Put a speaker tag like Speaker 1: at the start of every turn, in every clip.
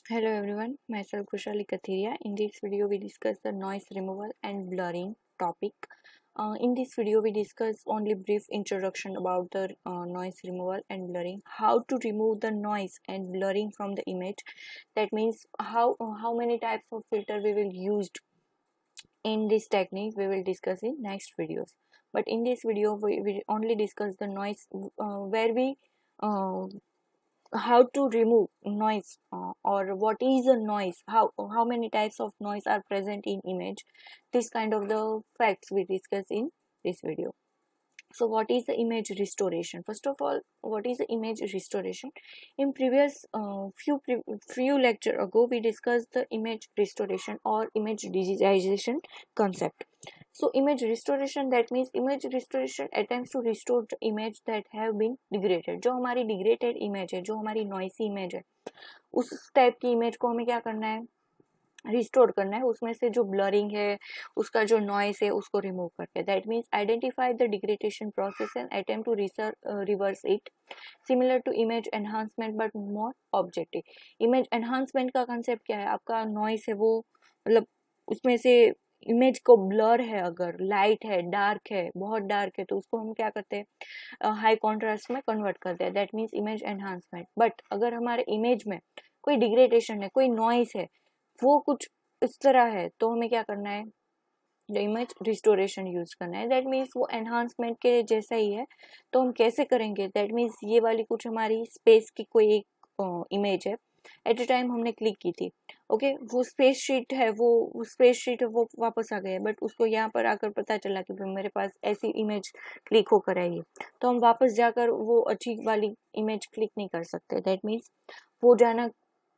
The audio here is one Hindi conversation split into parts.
Speaker 1: Hello everyone, myself Kushali Kathiria. In this video, we discuss the noise removal and blurring topic. In this video, we discuss only brief introduction about the noise removal and blurring. How to remove the noise and blurring from the image. That means how many types of filter we will use in this technique. We will discuss in next videos. But in this video, we only discuss the noise where we uh, how to remove noise or what is a noise, how many types of noise are present in image. This kind of the facts we discuss in this video. So what is the image restoration? First of all, what is the image restoration? In previous few lecture ago, we discussed the image restoration or image digitization concept. So image restoration, that means image restoration attempts to restore the image that have been degraded. जो हमारी degraded image है, जो हमारी noisy image है, उस टाइप की image को हमें क्या करना है, रिस्टोर करना है. उसमें से जो ब्लरिंग है, उसका जो नॉइस है, उसको रिमूव करके. That means identify the degradation process and attempt to reverse it. Similar to image enhancement but more objective. Image enhancement का कंसेप्ट क्या है? आपका नॉइस है वो मतलब उसमें से इमेज को ब्लर है, अगर लाइट है, डार्क है, बहुत डार्क है, तो उसको हम क्या करते हैं, हाई कॉन्ट्रास्ट में कन्वर्ट करते हैं. That means image enhancement. But अगर हमारे इमेज में कोई डिग्रेडेशन है, कोई नॉइस है, वो कुछ इस तरह है, तो हमें क्या करना है, जो इमेज रिस्टोरेशन यूज करना है. दैट मीन्स वो एनहांसमेंट के जैसा ही है. तो हम कैसे करेंगे? दैट मीन्स ये वाली कुछ हमारी स्पेस की कोई एक इमेज है, एट अ टाइम हमने क्लिक की थी. ओके, वो स्पेस शीट है, वो स्पेस शीट है, वो वापस आ गया. बट उसको यहाँ पर आकर पता चला कि भाई मेरे पास ऐसी इमेज क्लिक होकर आई है, तो हम वापस जाकर वो अच्छी वाली इमेज क्लिक नहीं कर सकते. दैट मीन्स वो जाना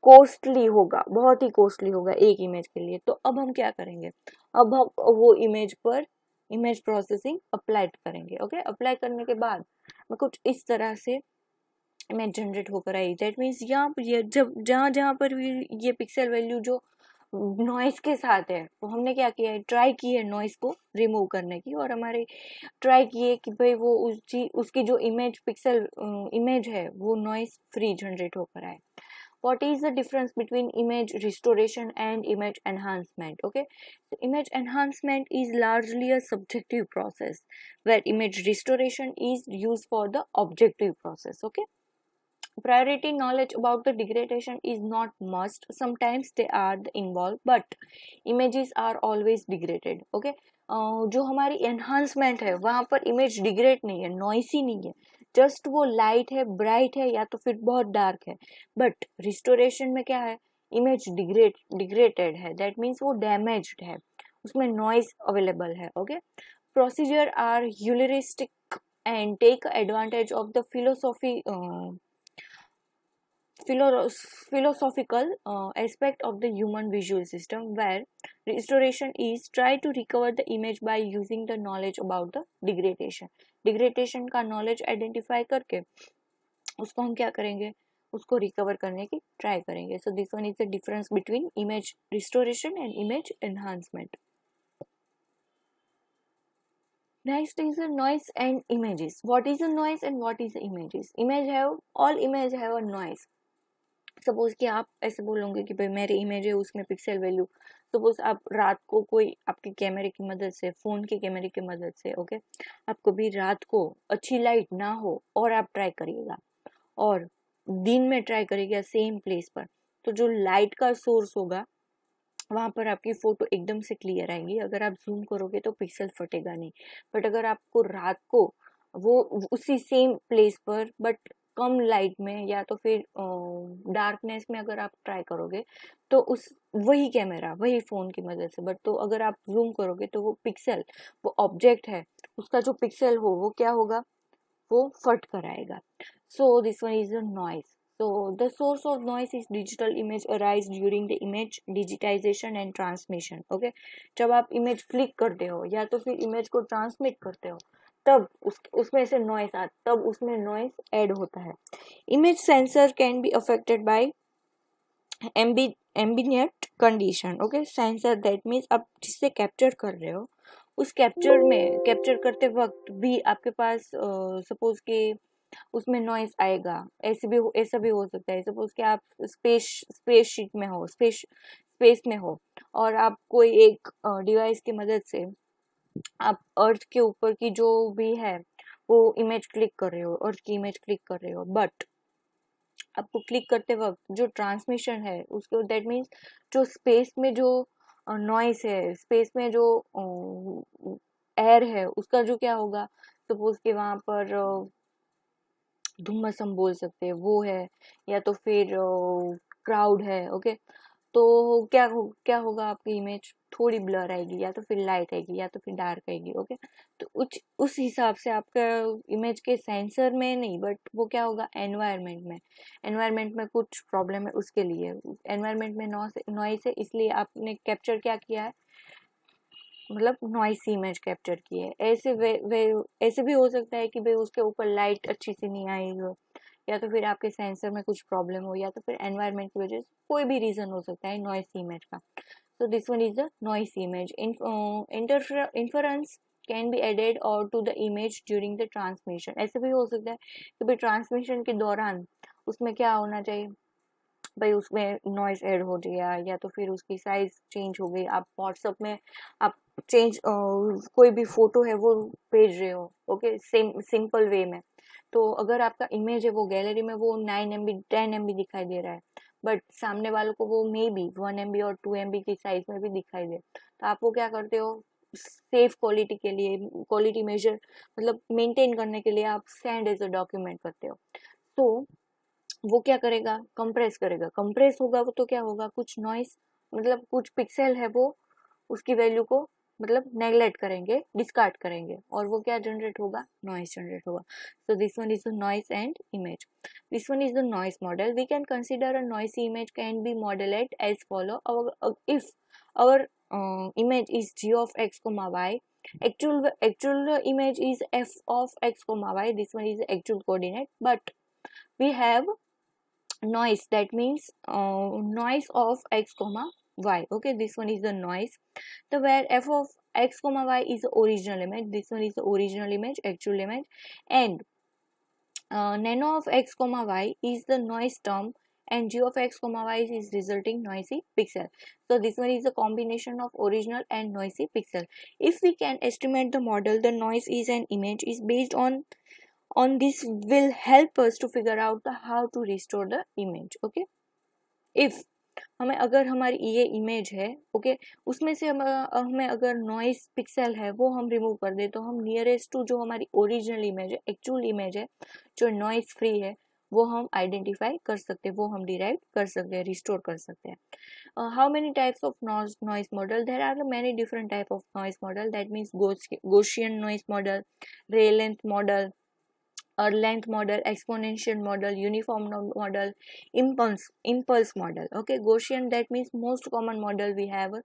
Speaker 1: कॉस्टली होगा, बहुत ही कॉस्टली होगा एक इमेज के लिए. तो अब हम क्या करेंगे, अब हम वो इमेज पर इमेज प्रोसेसिंग अप्लाई करेंगे. ओके, अप्लाई करने के बाद मैं कुछ इस तरह से इमेज जनरेट होकर आई. दैट मीन्स यहाँ ये जब जहाँ जहाँ पर भी ये पिक्सल वैल्यू जो नॉइस के साथ है, वो हमने क्या किया है, ट्राई की है नॉइस को रिमूव करने की, और हमारे ट्राई किए कि भाई वो उसकी जो इमेज पिक्सल इमेज है वो नॉइस फ्री जनरेट होकर आए. What is the difference between image restoration and image enhancement? Okay, so image enhancement is largely a subjective process, where image restoration is used for the objective process. Okay, priority knowledge about the degradation is not must. Sometimes they are involved, but images are always degraded. Okay, जो हमारी एनहांसमेंट है वहां पर इमेज डिग्रेड नहीं है, नॉइसी नहीं है, जस्ट वो लाइट है, ब्राइट है, या तो फिर बहुत डार्क है. बट रिस्टोरेशन में क्या है, इमेज डिग्रेडेड है. दैट मीन्स वो डैमेज्ड है, उसमें नॉइस अवेलेबल है. Okay, procedure are heuristic and take advantage of the philosophical aspect of the human visual system, where restoration is try to recover the image by using the knowledge about the degradation का knowledge identify करके उसको हम क्या करेंगे, उसको रिकवर करने की ट्राई करेंगे. सो this one is the difference between image restoration and image enhancement. Next is the noise and images. What is a noise and what is the images? All image have a noise. Suppose कि आप ऐसे बोलोगे कि भाई मेरी इमेज है, उसमें पिक्सल वैल्यू, सपोज आप रात को कोई आपके कैमरे की मदद से, फोन के कैमरे की मदद से, ओके, आपको भी रात को अच्छी लाइट ना हो और आप ट्राई करिएगा, और दिन में ट्राई करिएगा सेम प्लेस पर, तो जो लाइट का सोर्स होगा वहां पर आपकी फोटो एकदम से क्लियर आएगी. अगर आप जूम करोगे तो पिक्सल फटेगा नहीं. बट अगर आपको रात को वो उसी सेम प्लेस पर बट कम लाइट में या तो फिर डार्कनेस में अगर आप ट्राई करोगे, तो उस वही कैमरा वही फोन की मदद से, बट तो अगर आप जूम करोगे तो वो पिक्सल, वो ऑब्जेक्ट है, उसका जो पिक्सल हो वो क्या होगा, वो फट कर आएगा. सो this one is a noise. So the source of noise is digital image arise during the image digitization and transmission. Okay, जब आप इमेज क्लिक करते हो या तो फिर इमेज को ट्रांसमिट करते हो, तब उसमें से नॉइस तब उसमें नॉइस ऐड होता है. Image sensor can be affected by ambient condition. Okay, sensor that means आप जिससे कैप्चर कर रहे हो, उस कैप्चर करते वक्त भी आपके पास सपोज के उसमें नॉइस आएगा, ऐसा भी हो सकता है। सपोज कि आप स्पेस में हो, स्पेस में हो, और आप कोई एक डिवाइस की मदद से आप अर्थ के ऊपर की जो भी है वो इमेज क्लिक कर रहे हो, अर्थ की इमेज क्लिक कर रहे हो, बट आपको क्लिक करते वक्त जो ट्रांसमिशन है उसके, दैट मीन्स जो स्पेस में जो नॉइस है, स्पेस में जो एयर है, उसका जो क्या होगा, सपोज कि वहां पर धुम्मस हम बोल सकते हैं वो है, या तो फिर क्राउड है, ओके। तो क्या होगा, आपकी इमेज थोड़ी ब्लर आएगी, या तो फिर लाइट आएगी, या तो फिर डार्क आएगी, ओके। तो उस हिसाब से आपका इमेज के सेंसर में नहीं, बट वो क्या होगा, एनवायरमेंट में कुछ प्रॉब्लम है, उसके लिए एनवायरमेंट में नॉइस है, इसलिए आपने कैप्चर क्या किया है, मतलब नॉइस इमेज कैप्चर की है। ऐसे भी हो सकता है कि भाई उसके ऊपर लाइट अच्छी से नहीं आई हो, या तो फिर आपके सेंसर में कुछ प्रॉब्लम हो, या तो फिर एनवायरनमेंट की वजह से कोई भी रीजन हो सकता है नॉइस इमेज का। So this one is the noise image. Inference can be added or to the image during the transmission. ऐसे भी हो सकता है कि भाई ट्रांसमिशन के दौरान उसमें क्या होना चाहिए, भाई उसमें नॉइस ऐड हो गया, या तो फिर उसकी साइज चेंज हो गई। आप व्हाट्सएप में आप कोई भी फोटो है वो भेज रहे हो, ओके, सिंपल वे में, तो अगर आपका इमेज है वो गैलरी में वो 9 MB 10 MB दिखाई दे रहा है, बट सामने वालों को वो मे बी 1 MB और 2 MB की साइज में भी दिखाई दे, तो आप वो क्या करते हो, सेफ क्वालिटी के लिए, क्वालिटी मेजर मतलब मेंटेन करने के लिए आप सेंड एज अ डॉक्यूमेंट करते हो। तो वो क्या करेगा, कंप्रेस करेगा, कंप्रेस होगा वो, तो क्या होगा, कुछ नॉइस मतलब कुछ पिक्सल है वो उसकी वैल्यू को मतलब नेग्लेक्ट करेंगे, डिस्कार्ड करेंगे, और वो क्या जनरेट होगा, नॉइस जनरेट होगा। So this one is the noise and image. This one is the noise model. We can consider a noisy image can be modeled as follow. If our image is g of x comma y, actual image is f of x comma y, this one is the actual coordinate, but we have noise, that means noise of x comma y, okay. This one is the noise, the where f of x comma y is the original image, this one is the original image, actual image, and nano of x comma y is the noise term, and g of x comma y is resulting noisy pixel. So this one is a combination of original and noisy pixel. If we can estimate the model the noise is an image is based on this will help us to figure out the how to restore the image, okay. If हमें अगर हमारी ये इमेज है, ओके, उसमें से हमें अगर नॉइस पिक्सल है वो हम रिमूव कर दे, तो हम नियरेस्ट टू जो हमारी ओरिजिनल इमेज है, एक्चुअल इमेज है, जो नॉइस फ्री है, वो हम आइडेंटिफाई कर सकते हैं, वो हम डिराइव कर सकते हैं, रिस्टोर कर सकते हैं। How many types of noise model, there are many different type of noise model, that means Gaussian noise model, ray length model, or length model, exponential model, uniform model, impulse model, okay. Gaussian, that means most common model we have.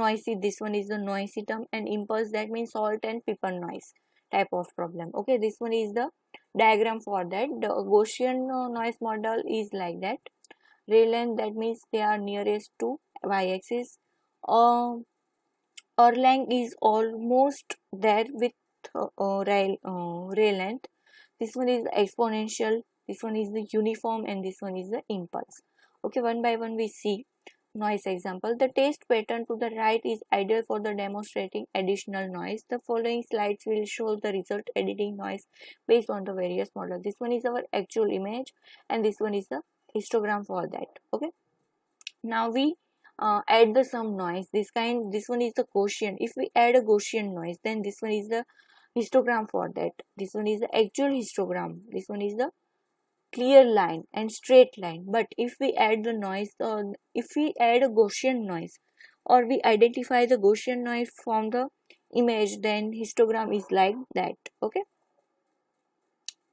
Speaker 1: Noisy, this one is the noisy term, and impulse, that means salt and pepper noise type of problem, okay. This one is the diagram for that. The Gaussian noise model is like that. Ray length, that means they are nearest to y-axis. uh, Erlang is almost there with ray length. This one is exponential, this one is the uniform, and this one is the impulse. Okay, one by one we see noise example. The test pattern to the right is ideal for the demonstrating additional noise. The following slides will show the result editing noise based on the various models. This one is our actual image, and this one is the histogram for that, okay. Now we add the some noise, this one is the Gaussian. If we add a Gaussian noise, then this one is the histogram for that, this one is the actual histogram, this one is the clear line and straight line. But if we add the noise, if we add a Gaussian noise, or we identify the Gaussian noise from the image, then histogram is like that, okay.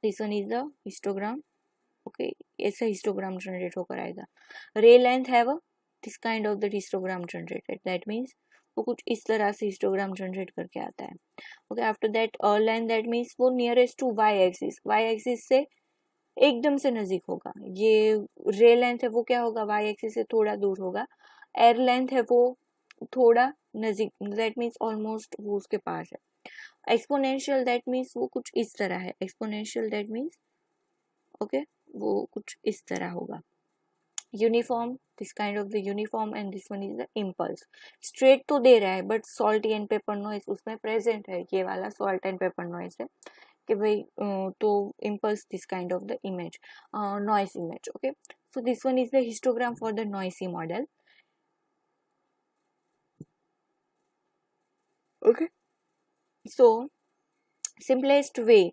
Speaker 1: This one is the histogram, okay. ऐसा histogram generate होकर आएगा. ray length have a this kind of the histogram generated, that means वो कुछ इस तरह से histogram generate करके आता है, okay. After that length, that means वो nearest to y axis से एकदम से नजीक होगा. ये रे लेंथ है वो क्या होगा, y एक्सिस से थोड़ा दूर होगा. एयर लेंथ है वो थोड़ा नजीक, दैट मीन्स ऑलमोस्ट वो उसके पास है. एक्सपोनेंशियल, दैट मीन्स वो कुछ इस तरह है. एक्सपोनेंशियल, दैट मीन्स ओके, वो कुछ इस तरह होगा. Uniform, this kind of the uniform, and this one is the impulse. Straight तो दे रहा है but salty and paper noise उसमें प्रेजेंट है, ये वाला सॉल्ट एंड पेपर नॉइज है कि भाई तो impulse this kind of the image, noise image. Okay, so this one is the histogram for the noisy model. Okay, so simplest way,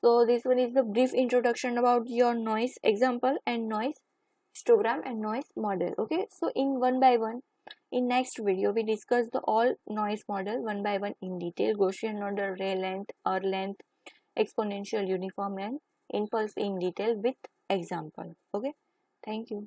Speaker 1: so this one is the brief introduction about your noise example and noise histogram and noise model. Okay, so in one by one, in next video we discuss the all noise model one by one in detail: Gaussian order, ray length, hour length, exponential, uniform, and impulse in detail with example. Okay, thank you.